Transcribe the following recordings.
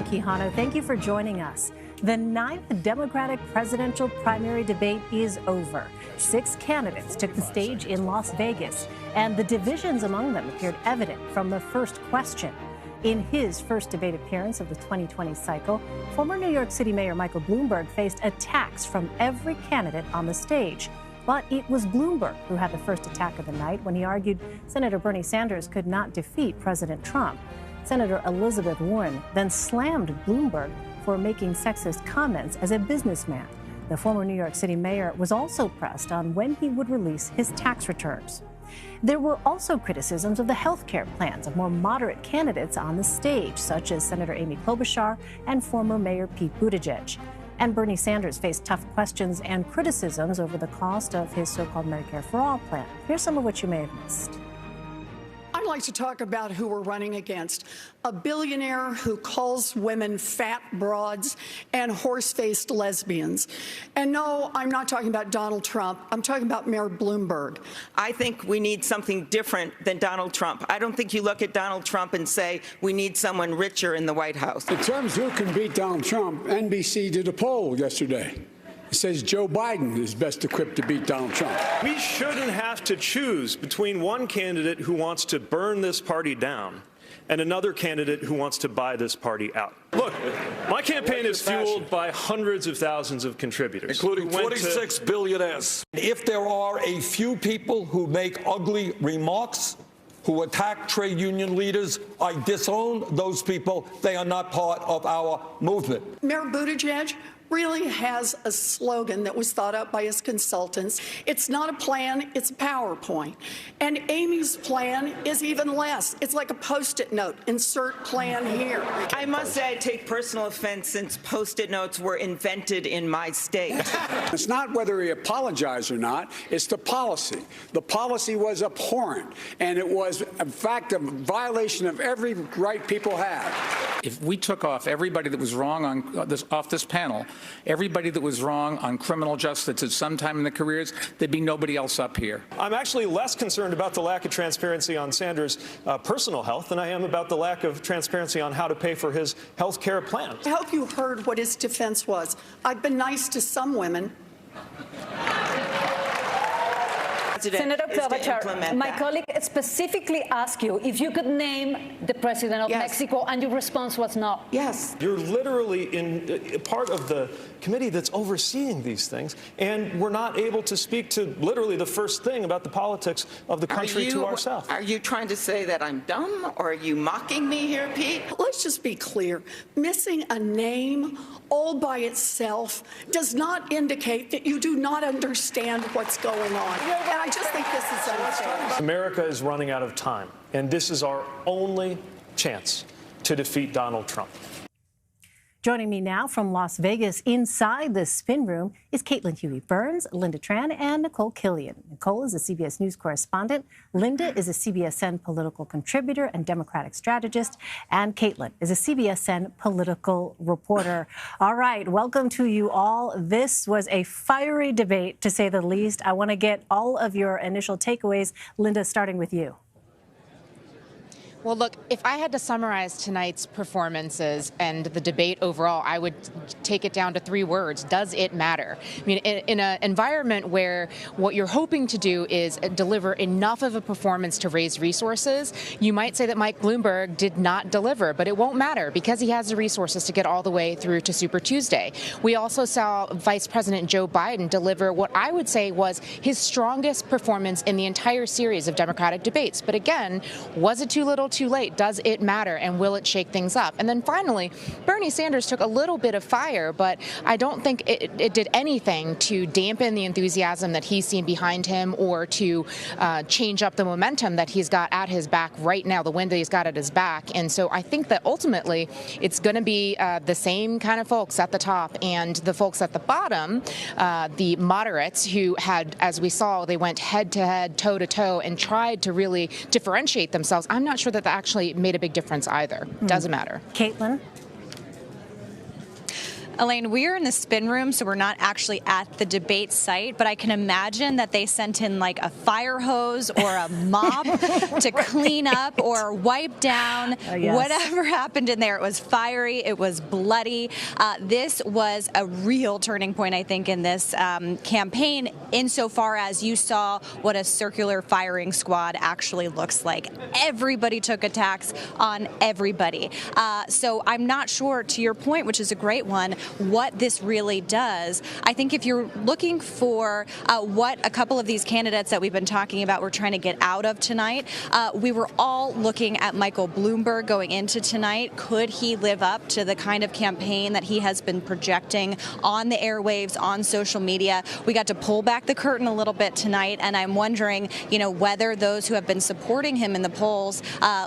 Quijano. Thank you for joining us. The ninth Democratic presidential primary debate is over. 6 candidates took the stage in Las Vegas, and the divisions among them appeared evident from the first question. In his first debate appearance of the 2020 cycle, former New York City Mayor Michael Bloomberg faced attacks from every candidate on the stage. But it was Bloomberg who had the first attack of the night when he argued Senator Bernie Sanders could not defeat President Trump. Senator Elizabeth Warren then slammed Bloomberg for making sexist comments as a businessman. The former New York City mayor was also pressed on when he would release his tax returns. There were also criticisms of the health care plans of more moderate candidates on the stage, such as Senator Amy Klobuchar and former Mayor Pete Buttigieg. And Bernie Sanders faced tough questions and criticisms over the cost of his so-called Medicare for All plan. Here's some of what you may have missed. I'd like to talk about who we're running against. A billionaire who calls women fat broads and horse-faced lesbians. And no, I'm not talking about Donald Trump. I'm talking about Mayor Bloomberg. I think we need something different than Donald Trump. I don't think you look at Donald Trump and say we need someone richer in the White House. In terms of who can beat Donald Trump, NBC did a poll yesterday. It says Joe Biden is best equipped to beat Donald Trump. We shouldn't have to choose between one candidate who wants to burn this party down and another candidate who wants to buy this party out. Look, my campaign is fueled by hundreds of thousands of contributors, including 46 billionaires. If there are a few people who make ugly remarks, who attack trade union leaders, I disown those people. They are not part of our movement. Mayor Buttigieg really has a slogan that was thought up by his consultants. It's not a plan, it's a PowerPoint. And Amy's plan is even less. It's like a Post-it note, insert plan here. I must say I take personal offense since Post-it notes were invented in my state. It's not whether he apologized or not, it's the policy. The policy was abhorrent, and it was, in fact, a violation of every right people have. If we took off everybody that was wrong on off this panel, everybody that was wrong on criminal justice at some time in their careers, there'd be nobody else up here. I'm actually less concerned about the lack of transparency on Sanders' personal health than I am about the lack of transparency on how to pay for his health care plan. I hope you heard what his defense was. I've been nice to some women. Senator Klobuchar, my colleague specifically asked you if you could name the president of Mexico, and your response was no. Yes. You're literally in part of the committee that's overseeing these things, and we're not able to speak to literally the first thing about the politics of the country to ourselves. Are you trying to say that I'm dumb, or are you mocking me here, Pete? Let's just be clear. Missing a name all by itself does not indicate that you do not understand what's going on. And I just think this is unfair. America is running out of time, and this is our only chance to defeat Donald Trump. Joining me now from Las Vegas inside the spin room is Caitlin Huey-Burns, Linda Tran, and Nicole Killion. Nicole is a CBS News correspondent. Linda is a CBSN political contributor and Democratic strategist. And Caitlin is a CBSN political reporter. All right, welcome to you all. This was a fiery debate, to say the least. I want to get all of your initial takeaways. Linda, starting with you. Well, look, if I had to summarize tonight's performances and the debate overall, I would take it down to 3 words. Does it matter? I mean, in an environment where what you're hoping to do is deliver enough of a performance to raise resources, you might say that Mike Bloomberg did not deliver, but it won't matter because he has the resources to get all the way through to Super Tuesday. We also saw Vice President Joe Biden deliver what I would say was his strongest performance in the entire series of Democratic debates. But again, was it too little, too late? Does it matter, and will it shake things up? And then finally, Bernie Sanders took a little bit of fire, but I don't think it did anything to dampen the enthusiasm that he's seen behind him or to change up the momentum that he's got at his back right now, the wind that he's got at his back. And so I think that ultimately it's going to be the same kind of folks at the top and the folks at the bottom, the moderates who had, as we saw, they went head-to-head, toe-to-toe, and tried to really differentiate themselves. I'm not sure that actually made a big difference either. Doesn't matter. Caitlin? Elaine, we are in the spin room, so we're not actually at the debate site, but I can imagine that they sent in like a fire hose or a mop to clean up or wipe down whatever happened in there. It was fiery. It was bloody. This was a real turning point, I think, in this campaign, insofar as you saw what a circular firing squad actually looks like. Everybody took attacks on everybody. So I'm not sure, to your point, which is a great one, what this really does. I think if you're looking for what a couple of these candidates that we've been talking about were trying to get out of tonight, we were all looking at Michael Bloomberg going into tonight. Could he live up to the kind of campaign that he has been projecting on the airwaves, on social media? We got to pull back the curtain a little bit tonight, and I'm wondering, whether those who have been supporting him in the polls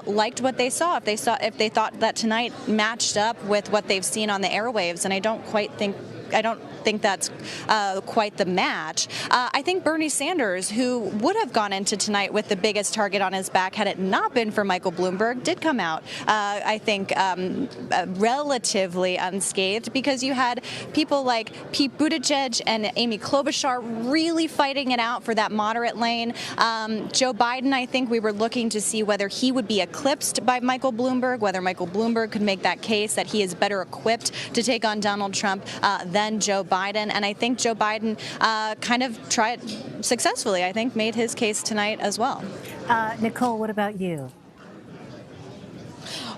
liked what they saw, if they thought that tonight matched up with what they've seen on the airwaves, and I don't think that's quite the match. I think Bernie Sanders, who would have gone into tonight with the biggest target on his back had it not been for Michael Bloomberg, did come out, I think, relatively unscathed, because you had people like Pete Buttigieg and Amy Klobuchar really fighting it out for that moderate lane. Joe Biden, I think we were looking to see whether he would be eclipsed by Michael Bloomberg, whether Michael Bloomberg could make that case that he is better equipped to take on Donald Trump than Joe Biden. And I think Joe Biden kind of tried successfully, I think, made his case tonight as well. Nicole, what about you?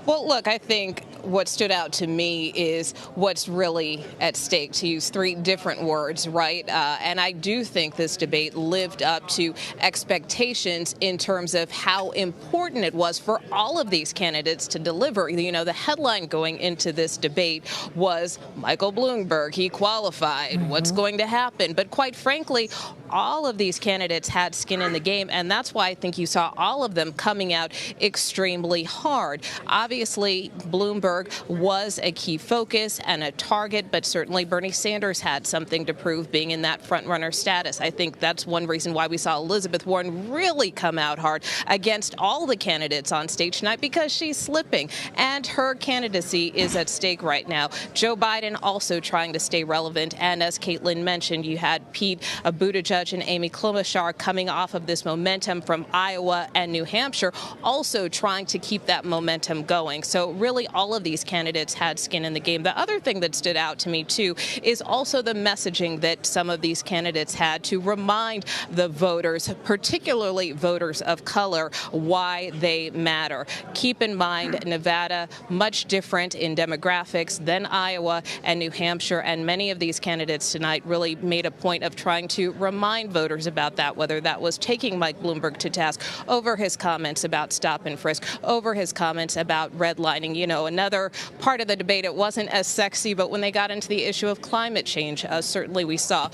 Well, look, I think what stood out to me is what's really at stake, to use three different words, right? And I do think this debate lived up to expectations in terms of how important it was for all of these candidates to deliver. The headline going into this debate was Michael Bloomberg, he qualified, what's going to happen? But quite frankly, all of these candidates had skin in the game, and that's why I think you saw all of them coming out extremely hard. Obviously, Bloomberg was a key focus and a target, but certainly Bernie Sanders had something to prove, being in that front-runner status. I think that's one reason why we saw Elizabeth Warren really come out hard against all the candidates on stage tonight, because she's slipping, and her candidacy is at stake right now. Joe Biden also trying to stay relevant, and as Caitlin mentioned, you had Pete Buttigieg and Amy Klobuchar coming off of this momentum from Iowa and New Hampshire, also trying to keep that momentum going. So really all of these candidates had skin in the game. The other thing that stood out to me, too, is also the messaging that some of these candidates had to remind the voters, particularly voters of color, why they matter. Keep in mind, Nevada, much different in demographics than Iowa and New Hampshire, and many of these candidates tonight really made a point of trying to remind voters about that, whether that was taking Mike Bloomberg to task over his comments about stop and frisk, over his comments about redlining. Another part of the debate, it wasn't as sexy, but when they got into the issue of climate change, certainly we saw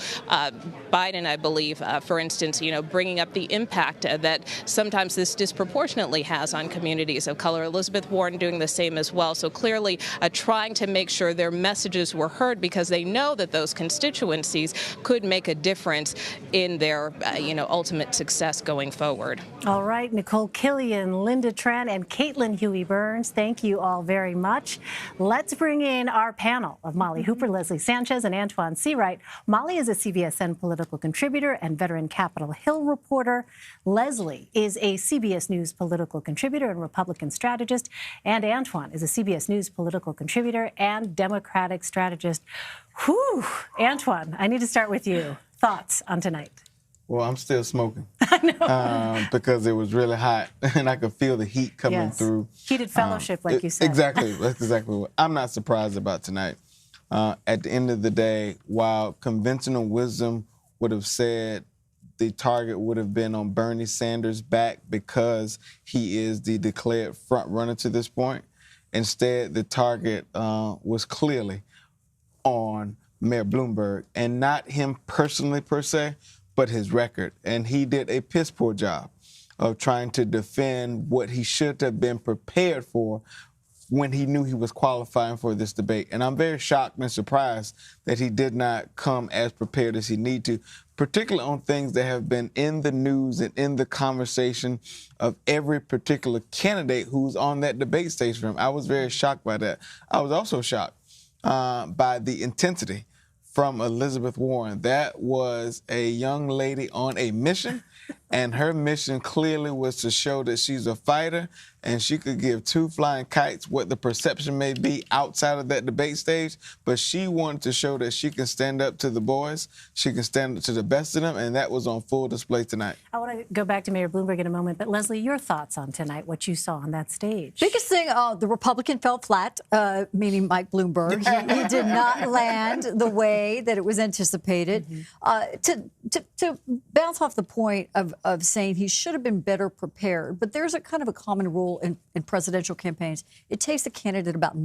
Biden, I believe, for instance, bringing up the impact that sometimes this disproportionately has on communities of color. Elizabeth Warren doing the same as well. So clearly trying to make sure their messages were heard, because they know that those constituencies could make a difference in their, ultimate success going forward. All right, Nicole Killion, Linda Tran, and Caitlin Huey-Burns, thank you all very much. Let's bring in our panel of Molly Hooper, Leslie Sanchez, and Antoine Seawright. Molly is a CBSN political contributor and veteran Capitol Hill reporter. Leslie is a CBS News political contributor and Republican strategist. And Antoine is a CBS News political contributor and Democratic strategist. Whew, Antoine, I need to start with you. Thoughts on tonight? Well, I'm still smoking. I know. Because it was really hot, and I could feel the heat coming through. Heated fellowship, like you said. Exactly. That's exactly what I'm not surprised about tonight. At the end of the day, while conventional wisdom would have said the target would have been on Bernie Sanders' back because he is the declared front runner to this point, instead the target was clearly on Mayor Bloomberg, and not him personally per se, but his record. And he did a piss poor job of trying to defend what he should have been prepared for when he knew he was qualifying for this debate. And I'm very shocked and surprised that he did not come as prepared as he needed to, particularly on things that have been in the news and in the conversation of every particular candidate who's on that debate stage for him. I was very shocked by that. I was also shocked by the intensity from Elizabeth Warren. That was a young lady on a mission, and her mission clearly was to show that she's a fighter and she could give two flying kites what the perception may be outside of that debate stage, but she wanted to show that she can stand up to the boys, she can stand up to the best of them, and that was on full display tonight. I want to go back to Mayor Bloomberg in a moment, but Leslie, your thoughts on tonight, what you saw on that stage? Biggest thing, the Republican fell flat, meaning Mike Bloomberg. He did not land the way that it was anticipated. To bounce off the point of saying he should have been better prepared, but there's a kind of a common rule in presidential campaigns. It takes a candidate about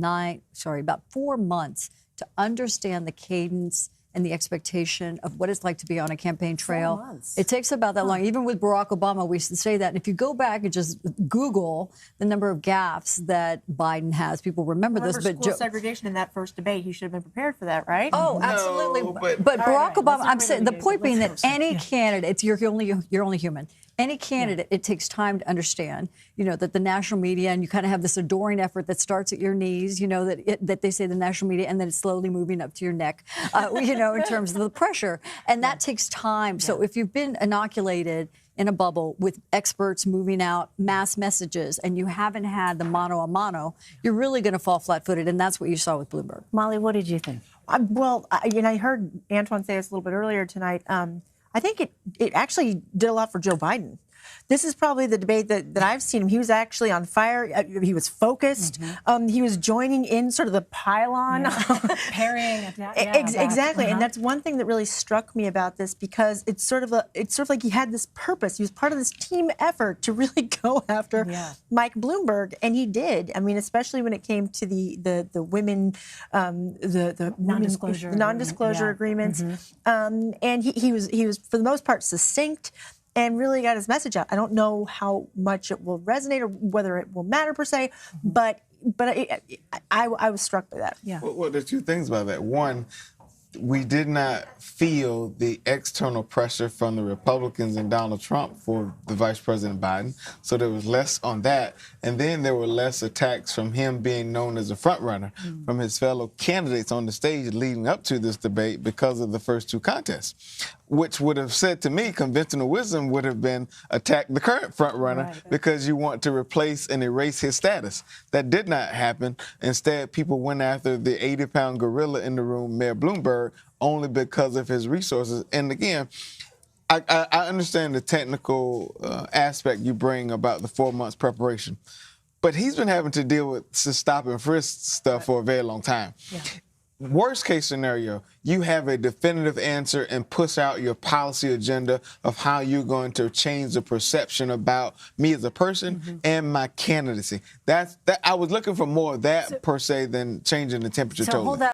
4 months to understand the cadence and the expectation of what it's like to be on a campaign trail. 4 months. It takes about that long. Even with Barack Obama, we used to say that. And if you go back and just Google the number of gaffes that Biden has, people remember this. But school segregation in that first debate, he should have been prepared for that, right? Oh, absolutely. No, but Barack Obama, I'm saying the the point being that any candidate, you're only human. Any candidate, it takes time to understand, that the national media, and you kind of have this adoring effort that starts at your knees, that they say the national media, and then it's slowly moving up to your neck, in terms of the pressure. And that takes time. So if you've been inoculated in a bubble with experts moving out mass messages and you haven't had the mano a mano, you're really going to fall flat-footed. And that's what you saw with Bloomberg. Molly, what did you think? I heard Antoine say this a little bit earlier tonight. I think it actually did a lot for Joe Biden. This is probably the debate that I've seen him. He was actually on fire. He was focused. He was joining in sort of the pylon. Parrying. Exactly. And that's one thing that really struck me about this, because it's sort of like he had this purpose. He was part of this team effort to really go after Mike Bloomberg, and he did. I mean, especially when it came to the women, the non-disclosure agreements. And he was for the most part succinct and really got his message out. I don't know how much it will resonate or whether it will matter per se, but I was struck by that. Yeah. Well, there's two things about that. One, we did not feel the external pressure from the Republicans and Donald Trump for the Vice President Biden. So there was less on that. And then there were less attacks from him being known as a front runner from his fellow candidates on the stage leading up to this debate because of the first two contests, which would have said to me, conventional wisdom would have been attack the current front runner because you want to replace and erase his status. That did not happen. Instead, people went after the 80-pound gorilla in the room, Mayor Bloomberg, only because of his resources. And again, I understand the technical aspect you bring about the 4 months preparation, but he's been having to deal with stop and frisk stuff for a very long time. Worst case scenario, you have a definitive answer and push out your policy agenda of how you're going to change the perception about me as a person and my candidacy. I was looking for more of that per se than changing the temperature totally.